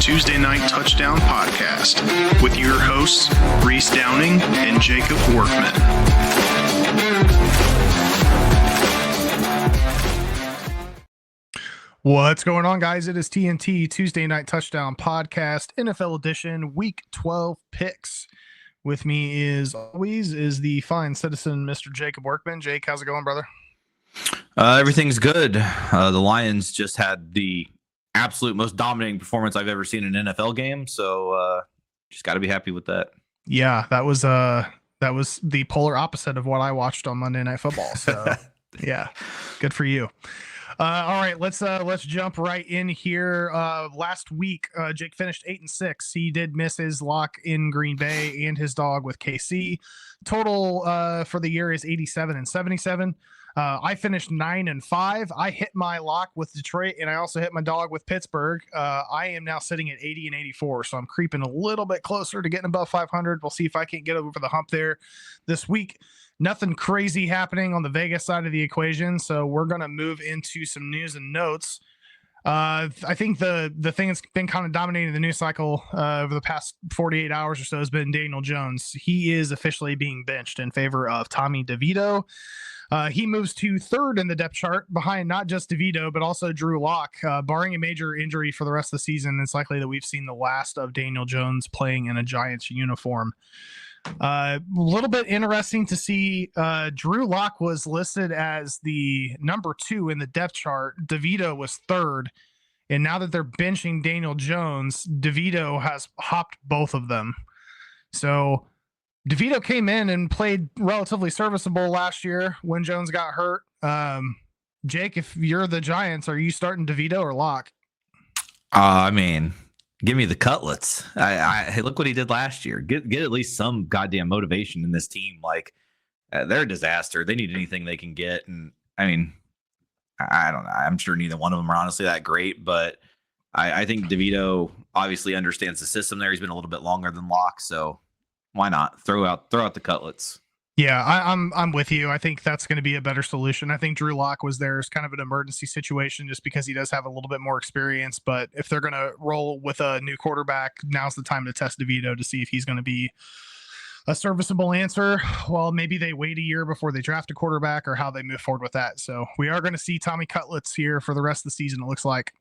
Tuesday Night Touchdown Podcast with your hosts, Reese Downing and Jacob Workman. What's going on, guys? It is TNT Tuesday Night Touchdown Podcast, NFL edition, Week 12 picks. With me, is always, is the fine citizen, Mr. Jacob Workman. Jake, how's it going, brother? Everything's good. The Lions just had the absolute most dominating performance I've ever seen in an NFL game, so just got to be happy with that. Yeah, that was the polar opposite of what I watched on Monday Night Football. So, yeah, good for you. All right, let's jump right in here. Last week, Jake finished 8-6. He did miss his lock in Green Bay and his dog with KC. Total for the year is 87-77. I finished 9-5. I hit my lock with Detroit, and I also hit my dog with Pittsburgh. I am now sitting at 80-84, so I'm creeping a little bit closer to getting above 500. We'll see if I can't get over the hump there this week. Nothing crazy happening on the Vegas side of the equation, so we're going to move into some news and notes. I think the thing that's been kind of dominating the news cycle over the past 48 hours or so has been Daniel Jones. He is officially being benched in favor of Tommy DeVito. He moves to third in the depth chart behind not just DeVito, but also Drew Lock. Barring a major injury for the rest of the season, it's likely that we've seen the last of Daniel Jones playing in a Giants uniform. A little bit interesting to see. Drew Lock was listed as the number 2 in the depth chart. DeVito was third. And now that they're benching Daniel Jones, DeVito has hopped both of them. So DeVito came in and played relatively serviceable last year when Jones got hurt. Jake, if you're the Giants, are you starting DeVito or Lock? Give me the cutlets. Hey, look what he did last year. Get at least some goddamn motivation in this team. Like, they're a disaster. They need anything they can get. And I mean, I don't know. I'm sure neither one of them are honestly that great, but I think DeVito obviously understands the system there. He's been a little bit longer than Locke, so why not throw out the cutlets? Yeah, I'm with you. I think that's going to be a better solution. I think Drew Lock was there as kind of an emergency situation just because he does have a little bit more experience. But if they're going to roll with a new quarterback, now's the time to test DeVito to see if he's going to be a serviceable answer. Well, maybe they wait a year before they draft a quarterback or how they move forward with that. So we are going to see Tommy Cutlets here for the rest of the season, it looks like.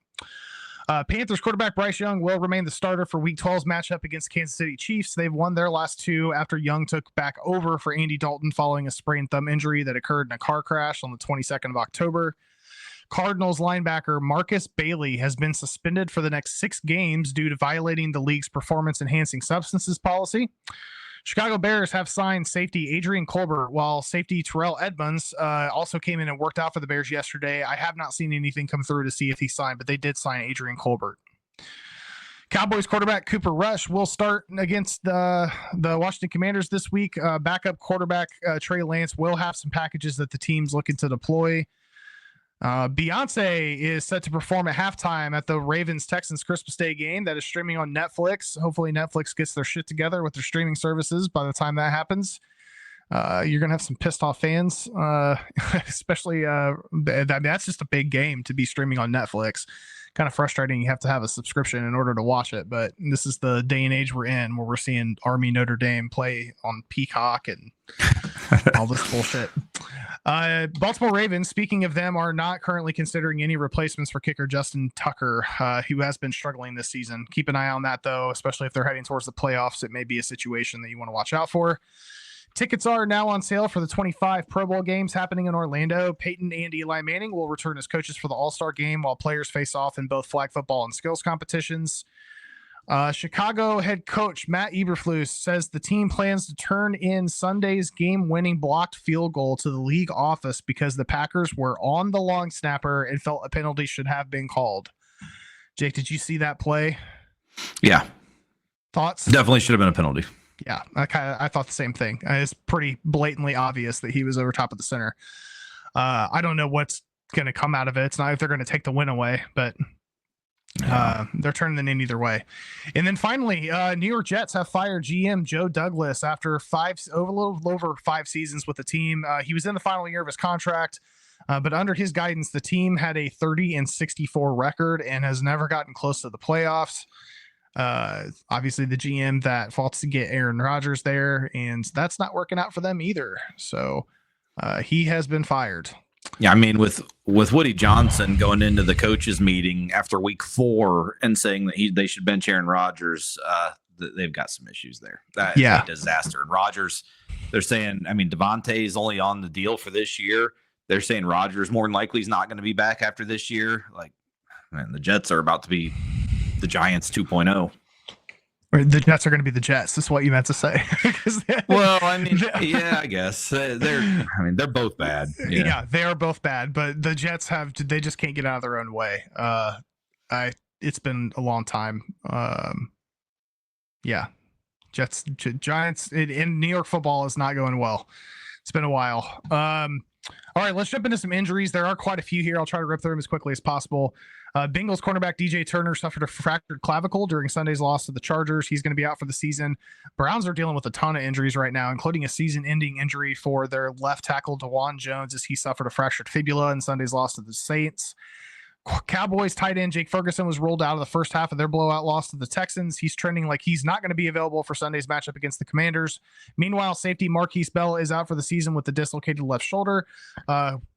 Panthers quarterback Bryce Young will remain the starter for Week 12's matchup against Kansas City Chiefs. They've won their last 2 after Young took back over for Andy Dalton following a sprained thumb injury that occurred in a car crash on the 22nd of October. Cardinals linebacker Marcus Bailey has been suspended for the next 6 games due to violating the league's performance-enhancing substances policy. Chicago Bears have signed safety Adrian Colbert, while safety Terrell Edmunds also came in and worked out for the Bears yesterday. I have not seen anything come through to see if he signed, but they did sign Adrian Colbert. Cowboys quarterback Cooper Rush will start against the Washington Commanders this week. Backup quarterback Trey Lance will have some packages that the team's looking to deploy. Beyonce is set to perform at halftime at the Ravens-Texans Christmas Day game that is streaming on Netflix. Hopefully Netflix gets their shit together with their streaming services by the time that happens. You're going to have some pissed off fans, especially that's just a big game to be streaming on Netflix. Kind of frustrating. You have to have a subscription in order to watch it, but this is the day and age we're in where we're seeing Army Notre Dame play on Peacock and all this bullshit. Baltimore Ravens, speaking of them, are not currently considering any replacements for kicker Justin Tucker, who has been struggling this season. Keep an eye on that, though, especially if they're heading towards the playoffs. It may be a situation that you want to watch out for. Tickets are now on sale for the 25 Pro Bowl games happening in Orlando. Peyton and Eli Manning will return as coaches for the All-Star game while players face off in both flag football and skills competitions. Chicago head coach Matt Eberflus says the team plans to turn in Sunday's game-winning blocked field goal to the league office because the Packers were on the long snapper and felt a penalty should have been called. Jake, did you see that play? Yeah. Thoughts? Definitely should have been a penalty. Yeah, I thought the same thing. It's pretty blatantly obvious that he was over top of the center. I don't know what's going to come out of it. It's not if they're going to take the win away, but they're turning the in either way. And then finally, New York Jets have fired GM Joe Douglas after a little over 5 seasons with the team. He was in the final year of his contract, but under his guidance, the team had a 30-64 record and has never gotten close to the playoffs. Obviously the GM that fought to get Aaron Rodgers there, and that's not working out for them either. So he has been fired. Yeah, I mean, with Woody Johnson going into the coaches meeting after week 4 and saying that they should bench Aaron Rodgers, they've got some issues there. That is a disaster. And Rodgers, they're saying, I mean, Devontae is only on the deal for this year. They're saying Rodgers more than likely is not going to be back after this year. Like, man, the Jets are about to be the Giants 2.0. Or the Jets are going to be the Jets. Is what you meant to say. Well, I mean, yeah, I guess they're both bad. Yeah, they are both bad, but the Jets they just can't get out of their own way. It's been a long time. Yeah, Giants in New York football is not going well. It's been a while. All right, let's jump into some injuries. There are quite a few here. I'll try to rip through them as quickly as possible. Bengals cornerback DJ Turner suffered a fractured clavicle during Sunday's loss to the Chargers. He's going to be out for the season. Browns are dealing with a ton of injuries right now, including a season-ending injury for their left tackle DeJuan Jones as he suffered a fractured fibula in Sunday's loss to the Saints. Cowboys tight end Jake Ferguson was ruled out of the first half of their blowout loss to the Texans. He's trending like he's not going to be available for Sunday's matchup against the Commanders. Meanwhile, safety Marquise Bell is out for the season with the dislocated left shoulder.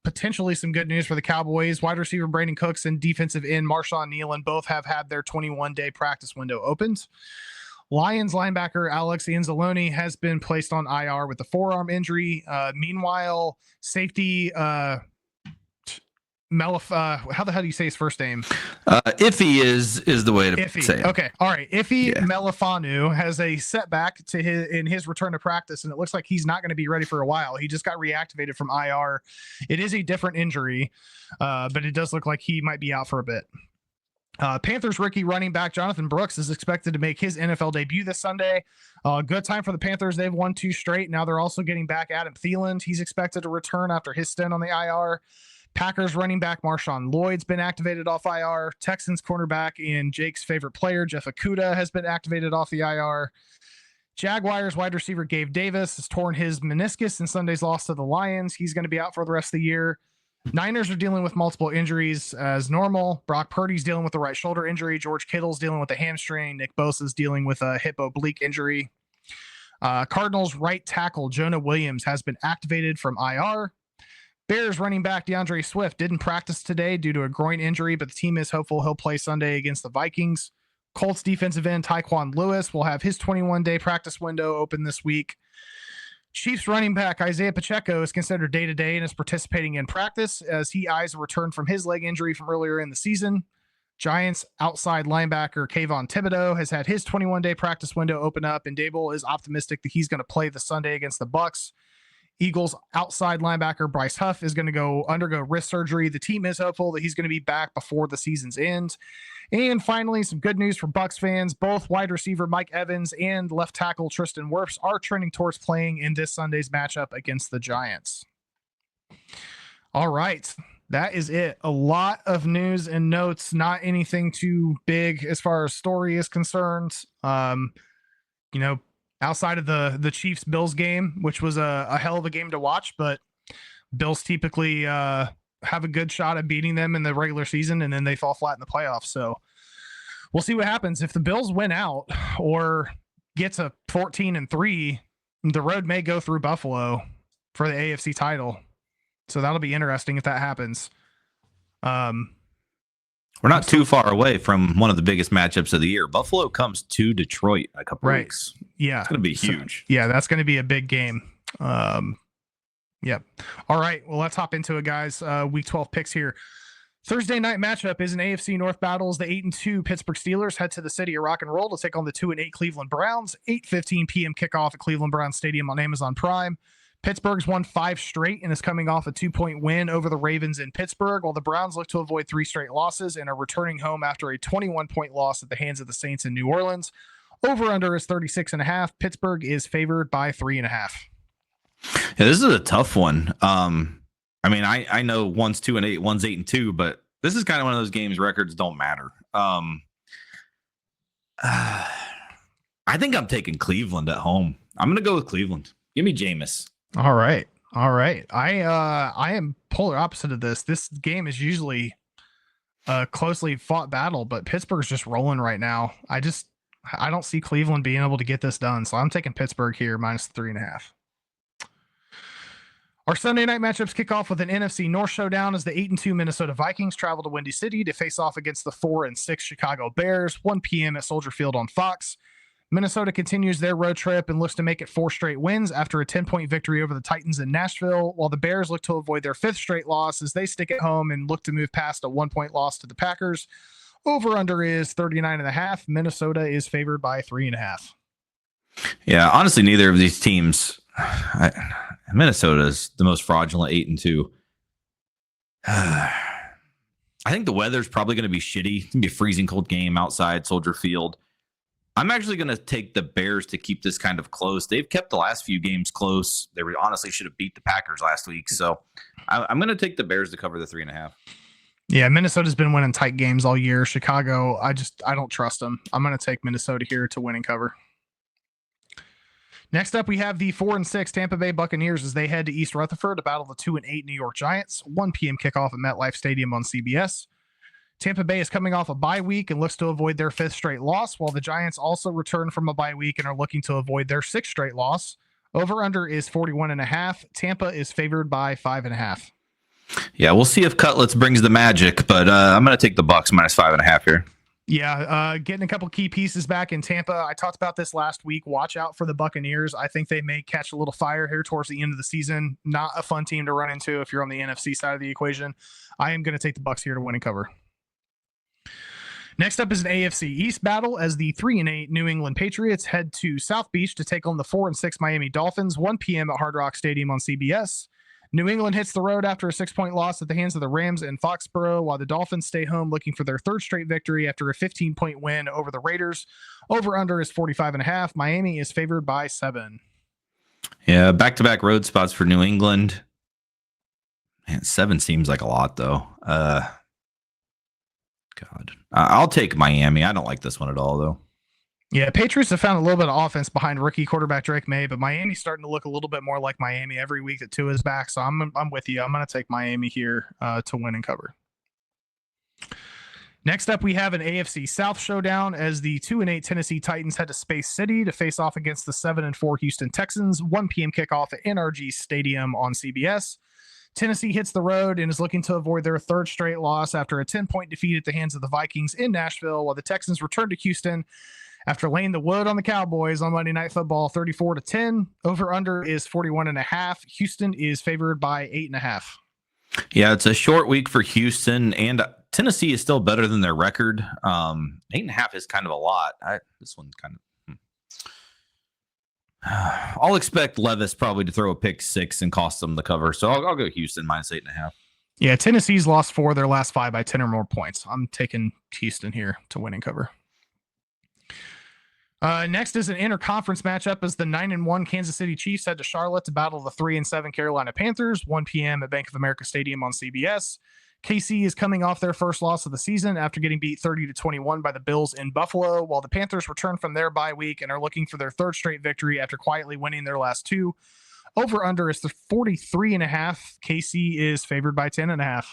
Potentially some good news for the Cowboys. Wide receiver Brandon Cooks and defensive end Marshawn Nealon both have had their 21-day practice window opened. Lions linebacker Alex Anzalone has been placed on IR with a forearm injury. Meanwhile, safety how the hell do you say his first name? Iffy is the way to say it. Okay. All right. Iffy Melifanu has a setback in his return to practice, and it looks like he's not going to be ready for a while. He just got reactivated from IR. It is a different injury, but it does look like he might be out for a bit. Panthers rookie running back Jonathan Brooks is expected to make his NFL debut this Sunday. Good time for the Panthers. They've won 2 straight. Now they're also getting back Adam Thielen. He's expected to return after his stint on the IR. Packers running back Marshawn Lloyd's been activated off IR. Texans cornerback and Jake's favorite player, Jeff Okudah, has been activated off the IR. Jaguars wide receiver Gabe Davis has torn his meniscus in Sunday's loss to the Lions. He's going to be out for the rest of the year. Niners are dealing with multiple injuries as normal. Brock Purdy's dealing with the right shoulder injury. George Kittle's dealing with a hamstring. Nick Bosa's dealing with a hip oblique injury. Cardinals right tackle Jonah Williams has been activated from IR. Bears running back DeAndre Swift didn't practice today due to a groin injury, but the team is hopeful he'll play Sunday against the Vikings. Colts defensive end Tyquan Lewis will have his 21-day practice window open this week. Chiefs running back Isaiah Pacheco is considered day-to-day and is participating in practice as he eyes a return from his leg injury from earlier in the season. Giants outside linebacker Kayvon Thibodeau has had his 21-day practice window open up, and Dable is optimistic that he's going to play the Sunday against the Bucs. Eagles outside linebacker Bryce Huff is going to undergo wrist surgery. The team is hopeful that he's going to be back before the season's end. And finally, some good news for Bucs fans. Both wide receiver Mike Evans and left tackle Tristan Wirfs are trending towards playing in this Sunday's matchup against the Giants. All right. That is it. A lot of news and notes, not anything too big as far as story is concerned. Outside of the Chiefs Bills game, which was a hell of a game to watch, but Bills typically have a good shot at beating them in the regular season, and then they fall flat in the playoffs. So we'll see what happens. If the Bills win out or get to 14-3, the road may go through Buffalo for the AFC title. So that'll be interesting if that happens. We're not too far away from one of the biggest matchups of the year. Buffalo comes to Detroit in a couple weeks. Yeah. It's going to be huge. Yeah, that's going to be a big game. Yep. All right. Well, let's hop into it, guys. Week 12 picks here. Thursday night matchup is an AFC North battles. The 8-2 Pittsburgh Steelers head to the city of rock and roll to take on the 2-8 Cleveland Browns. 8:15 p.m. kickoff at Cleveland Browns Stadium on Amazon Prime. Pittsburgh's won 5 straight and is coming off a 2-point win over the Ravens in Pittsburgh, while the Browns look to avoid 3 straight losses and are returning home after a 21-point loss at the hands of the Saints in New Orleans. Over-under is 36.5. Pittsburgh is favored by 3.5. Yeah, this is a tough one. I know one's 2-8, one's 8-2, but this is kind of one of those games records don't matter. I think I'm taking Cleveland at home. I'm going to go with Cleveland. Give me Jameis. All right. I am polar opposite of this. This game is usually a closely fought battle, but Pittsburgh's just rolling right now. I don't see Cleveland being able to get this done. So I'm taking Pittsburgh here minus 3.5. Our Sunday night matchups kick off with an NFC North showdown as the 8-2 Minnesota Vikings travel to Windy City to face off against the 4-6 Chicago Bears, 1 p.m. at Soldier Field on Fox. Minnesota continues their road trip and looks to make it 4 straight wins after a 10-point victory over the Titans in Nashville, while the Bears look to avoid their 5th straight loss as they stick at home and look to move past a 1-point loss to the Packers. Over-under is 39.5. Minnesota is favored by 3.5. Yeah, honestly, neither of these teams. Minnesota is the most fraudulent 8-2. I think the weather's probably going to be shitty. It's going to be a freezing cold game outside Soldier Field. I'm actually going to take the Bears to keep this kind of close. They've kept the last few games close. They honestly should have beat the Packers last week. So I'm going to take the Bears to cover the 3.5. Yeah, Minnesota's been winning tight games all year. Chicago, I don't trust them. I'm going to take Minnesota here to win and cover. Next up, we have the 4-6 Tampa Bay Buccaneers as they head to East Rutherford to battle the 2-8 New York Giants. 1 p.m. kickoff at MetLife Stadium on CBS. Tampa Bay is coming off a bye week and looks to avoid their 5th straight loss, while the Giants also return from a bye week and are looking to avoid their 6th straight loss. Over-under is 41.5. Tampa is favored by 5.5. Yeah, we'll see if Cutlets brings the magic, but I'm going to take the Bucs minus 5.5 here. Yeah, getting a couple key pieces back in Tampa. I talked about this last week. Watch out for the Buccaneers. I think they may catch a little fire here towards the end of the season. Not a fun team to run into if you're on the NFC side of the equation. I am going to take the Bucs here to win and cover. Next up is an AFC East battle as the 3-8 New England Patriots head to South Beach to take on the 4-6 Miami Dolphins, 1 p.m. at Hard Rock Stadium on CBS. New England hits the road after a 6-point loss at the hands of the Rams in Foxborough, while the Dolphins stay home looking for their 3rd straight victory after a 15-point win over the Raiders. Over-under is 45.5. Miami is favored by 7. Yeah, back-to-back road spots for New England. Man, 7 seems like a lot, though. God. I'll take Miami. I don't like this one at all, though. Yeah, Patriots have found a little bit of offense behind rookie quarterback Drake May, but Miami's starting to look a little bit more like Miami every week that Tua is back. So I'm with you. I'm going to take Miami here to win and cover. Next up, we have an AFC South showdown as the 2-8 Tennessee Titans head to Space City to face off against the 7-4 Houston Texans. 1 p.m. kickoff at NRG Stadium on CBS. Tennessee hits the road and is looking to avoid their 3rd straight loss after a 10-point defeat at the hands of the Vikings in Nashville, while the Texans return to Houston after laying the wood on the Cowboys on Monday Night Football 34-10. Over-under is 41.5. Houston is favored by 8.5. Yeah, it's a short week for Houston, and Tennessee is still better than their record. 8.5 is kind of a lot. This one kind of... I'll expect Levis probably to throw a pick 6 and cost them the cover, so I'll go Houston minus 8.5. Yeah, Tennessee's lost 4 of their last 5 by 10 or more points. I'm taking Houston here to win and cover. Next is an interconference matchup as the 9-1 Kansas City Chiefs head to Charlotte to battle the 3-7 Carolina Panthers, 1 p.m. at Bank of America Stadium on CBS. KC is coming off their first loss of the season after getting beat 30-21 by the Bills in Buffalo, while the Panthers return from their bye week and are looking for their 3rd straight victory after quietly winning their last 2. Over-under is the 43.5. KC is favored by 10.5.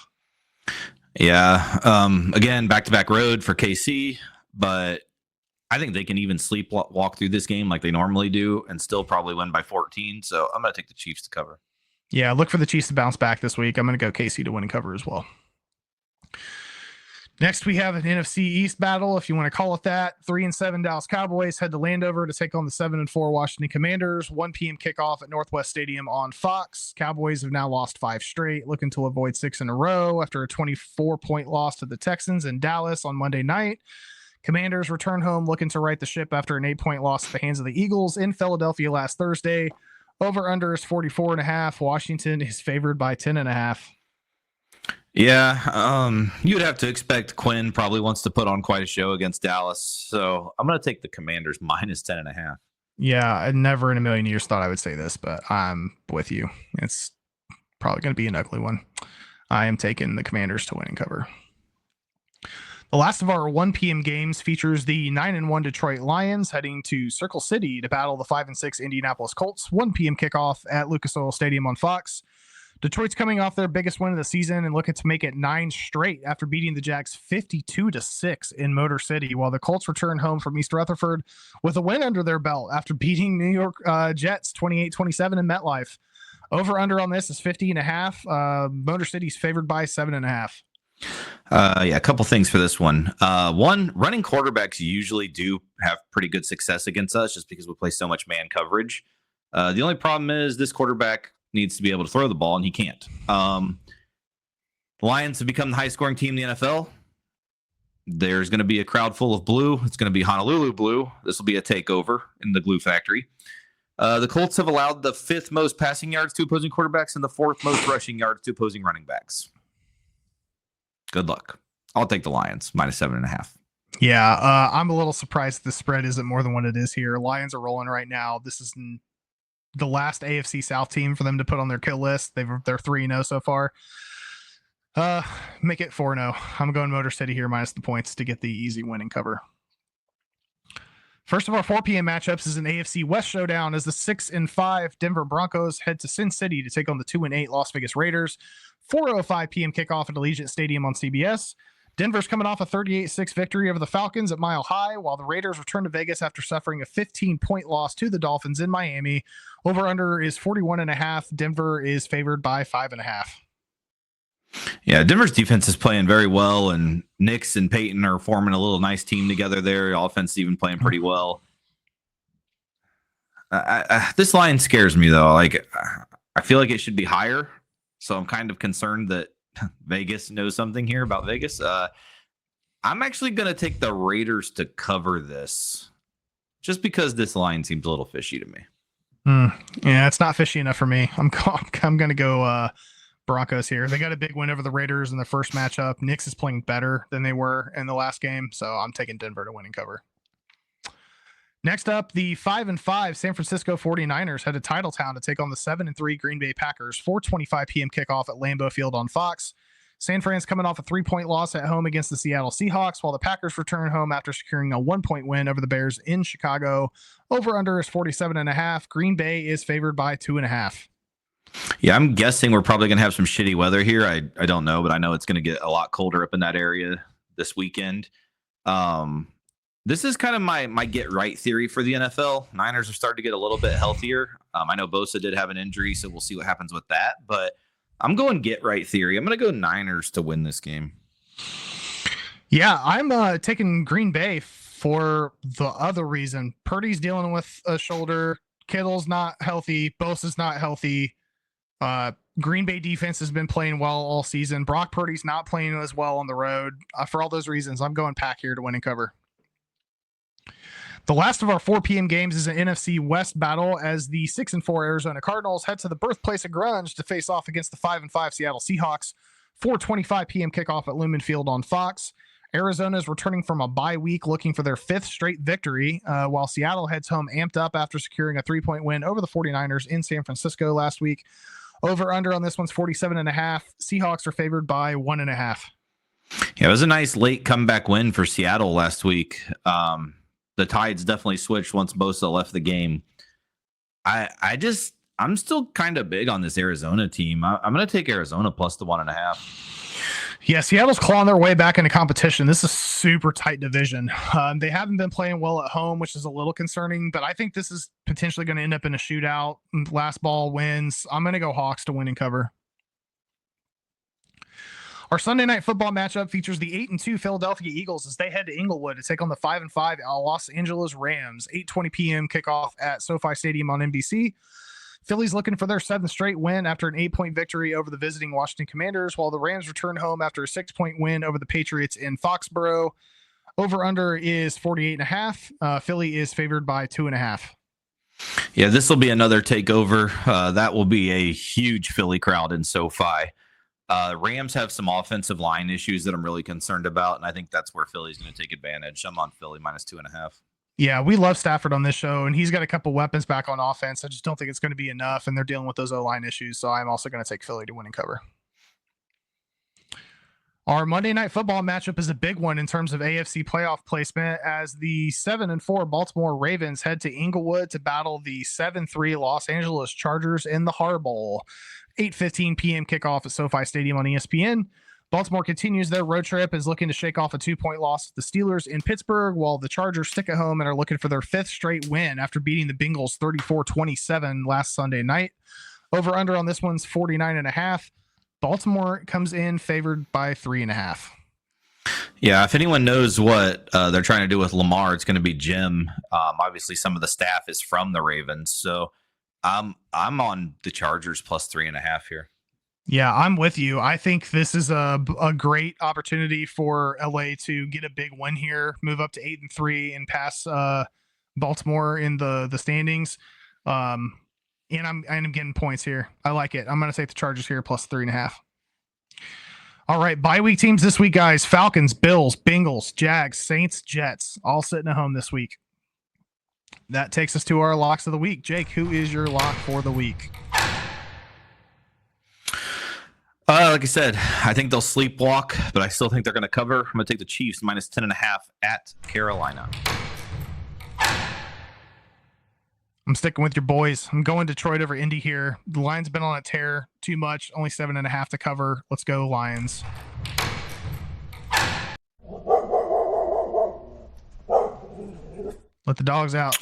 Yeah, again, back-to-back road for KC, but I think they can even walk through this game like they normally do and still probably win by 14. So I'm going to take the Chiefs to cover. Yeah, look for the Chiefs to bounce back this week. I'm going to go KC to win and cover as well. Next, we have an NFC East battle, if you want to call it that. 3-7 Dallas Cowboys head to Landover to take on the 7-4 Washington Commanders. 1 p.m. kickoff at Northwest Stadium on Fox. Cowboys have now lost 5 straight, looking to avoid 6 in a row after a 24-point loss to the Texans in Dallas on Monday night. Commanders return home looking to right the ship after an 8-point loss at the hands of the Eagles in Philadelphia last Thursday. Over-under is 44.5. Washington is favored by 10.5. Yeah, you'd have to expect Quinn probably wants to put on quite a show against Dallas. So I'm going to take the Commanders minus 10.5. Yeah, I never in a million years thought I would say this, but I'm with you. It's probably going to be an ugly one. I am taking the Commanders to win and cover. The last of our 1 p.m. games features the 9-1 Detroit Lions heading to Circle City to battle the 5-6 Indianapolis Colts. 1 p.m. kickoff at Lucas Oil Stadium on Fox. Detroit's coming off their biggest win of the season and looking to make it 9 straight after beating the Jags 52-6 in Motor City, while the Colts return home from East Rutherford with a win under their belt after beating New York Jets 28-27 in MetLife. Over under on this is 50.5. Motor City's favored by 7.5. Yeah, a couple things for this one. One, running quarterbacks usually do have pretty good success against us just because we play so much man coverage. The only problem is this quarterback needs to be able to throw the ball, and he can't. The Lions have become the high-scoring team in the NFL. There's going to be a crowd full of blue. It's going to be Honolulu blue. This will be a takeover in the glue factory. The Colts have allowed the 5th most passing yards to opposing quarterbacks and the 4th most rushing yards to opposing running backs. Good luck. I'll take the Lions, minus 7.5. Yeah, I'm a little surprised the spread isn't more than what it is here. Lions are rolling right now. This is the last AFC South team for them to put on their kill list. They're 3-0 so far. Make it 4-0. I'm going Motor City here minus the points to get the easy win and cover. First of our 4 p.m. matchups is an AFC West showdown as the 6-5 Denver Broncos head to Sin City to take on the 2-8 Las Vegas Raiders. 4:05 p.m. kickoff at Allegiant Stadium on CBS. Denver's coming off a 38-6 victory over the Falcons at Mile High, while the Raiders return to Vegas after suffering a 15-point loss to the Dolphins in Miami. Over-under is 41.5. Denver is favored by 5.5. Yeah, Denver's defense is playing very well, and Nix and Peyton are forming a little nice team together there. Offense even playing pretty well. This line scares me, though. Like, I feel like it should be higher, so I'm kind of concerned that Vegas knows something here about Vegas. I'm actually going to take the Raiders to cover this just because this line seems a little fishy to me. Yeah, it's not fishy enough for me. I'm going to go Broncos here. They got a big win over the Raiders in the first matchup. Knicks is playing better than they were in the last game, so I'm taking Denver to win and cover. Next up, the 5-5 San Francisco 49ers head to Titletown to take on the 7-3 Green Bay Packers. 4:25 p.m. kickoff at Lambeau Field on Fox. San Fran's coming off a 3-point loss at home against the Seattle Seahawks, while the Packers return home after securing a 1-point win over the Bears in Chicago. Over-under is 47.5. Green Bay is favored by 2.5. Yeah, I'm guessing we're probably going to have some shitty weather here. I don't know, but I know it's going to get a lot colder up in that area this weekend. This is kind of my get right theory for the NFL. Niners are starting to get a little bit healthier. I know Bosa did have an injury, so we'll see what happens with that. But I'm going get right theory. I'm going to go Niners to win this game. Yeah, I'm taking Green Bay for the other reason. Purdy's dealing with a shoulder. Kittle's not healthy. Bosa's not healthy. Green Bay defense has been playing well all season. Brock Purdy's not playing as well on the road. For all those reasons, I'm going Pack here to win and cover. The last of our 4 p.m. games is an NFC West battle as the 6-4 Arizona Cardinals head to the birthplace of grunge to face off against the 5-5 Seattle Seahawks. 4:25 p.m. kickoff at Lumen Field on Fox. Arizona is returning from a bye week looking for their 5th straight victory, while Seattle heads home amped up after securing a 3-point win over the 49ers in San Francisco last week. Over under on this one's 47.5. Seahawks are favored by 1.5. Yeah, it was a nice late comeback win for Seattle last week. The tides definitely switched once Bosa left the game. I'm still kind of big on this Arizona team. I'm going to take Arizona plus the 1.5. Yeah, Seattle's clawing their way back into competition. This is a super tight division. They haven't been playing well at home, which is a little concerning, but I think this is potentially going to end up in a shootout. Last ball wins. I'm going to go Hawks to win and cover. Our Sunday night football matchup features the 8-2 Philadelphia Eagles as they head to Inglewood to take on the 5-5 Los Angeles Rams. 8:20 p.m. kickoff at SoFi Stadium on NBC. Philly's looking for their 7th straight win after an 8-point victory over the visiting Washington Commanders, while the Rams return home after a 6-point win over the Patriots in Foxborough. Over-under is 48.5. Philly is favored by 2.5. Yeah, this will be another takeover. That will be a huge Philly crowd in SoFi. Rams have some offensive line issues that I'm really concerned about, and I think that's where Philly's going to take advantage. I'm on Philly minus 2.5. Yeah, we love Stafford on this show, and he's got a couple weapons back on offense. I just don't think it's going to be enough, and they're dealing with those O-line issues, so I'm also going to take Philly to win and cover. Our Monday Night Football matchup is a big one in terms of AFC playoff placement as the 7-4 Baltimore Ravens head to Inglewood to battle the 7-3 Los Angeles Chargers in the Har Bowl. 8:15 p.m. kickoff at SoFi Stadium on ESPN. Baltimore continues their road trip, is looking to shake off a 2-point loss to the Steelers in Pittsburgh, while the Chargers stick at home and are looking for their 5th straight win after beating the Bengals 34-27 last Sunday night. Over under on this one's 49.5. Baltimore comes in favored by 3.5. Yeah, if anyone knows what they're trying to do with Lamar, it's going to be Jim. Obviously, some of the staff is from the Ravens, so I'm on the Chargers plus 3.5 here. Yeah, I'm with you. I think this is a great opportunity for LA to get a big win here, move up to 8-3, and pass Baltimore in the standings. And I'm getting points here. I like it. I'm going to take the Chargers here plus 3.5. All right, bye week teams this week, guys. Falcons, Bills, Bengals, Jags, Saints, Jets, all sitting at home this week. That takes us to our locks of the week. Jake, who is your lock for the week? Like I said, I think they'll sleepwalk, but I still think they're going to cover. I'm going to take the Chiefs minus 10.5 at Carolina. I'm sticking with your boys. I'm going Detroit over Indy here. The line's been on a tear too much. Only 7.5 to cover. Let's go Lions. Let the dogs out.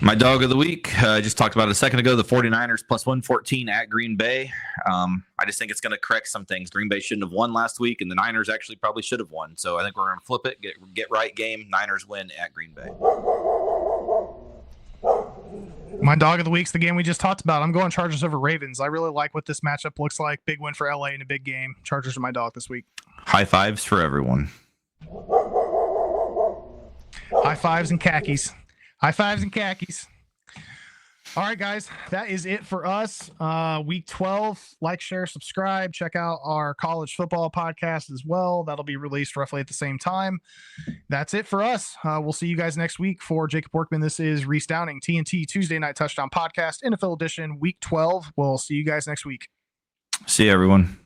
My dog of the week, I just talked about it a second ago, the 49ers plus 114 at Green Bay. I just think it's going to correct some things. Green Bay shouldn't have won last week, and the Niners actually probably should have won. So I think we're going to flip it, get right game. Niners win at Green Bay. My dog of the week's the game we just talked about. I'm going Chargers over Ravens. I really like what this matchup looks like. Big win for LA in a big game. Chargers are my dog this week. High fives for everyone. High fives and khakis. High fives and khakis. All right, guys, that is it for us. Week 12. Like, share, subscribe. Check out our college football podcast as well. That'll be released roughly at the same time. That's it for us. We'll see you guys next week. For Jacob Workman, this is Reese Downing, TNT Tuesday Night Touchdown Podcast, NFL Edition, Week 12. We'll see you guys next week. See you, everyone.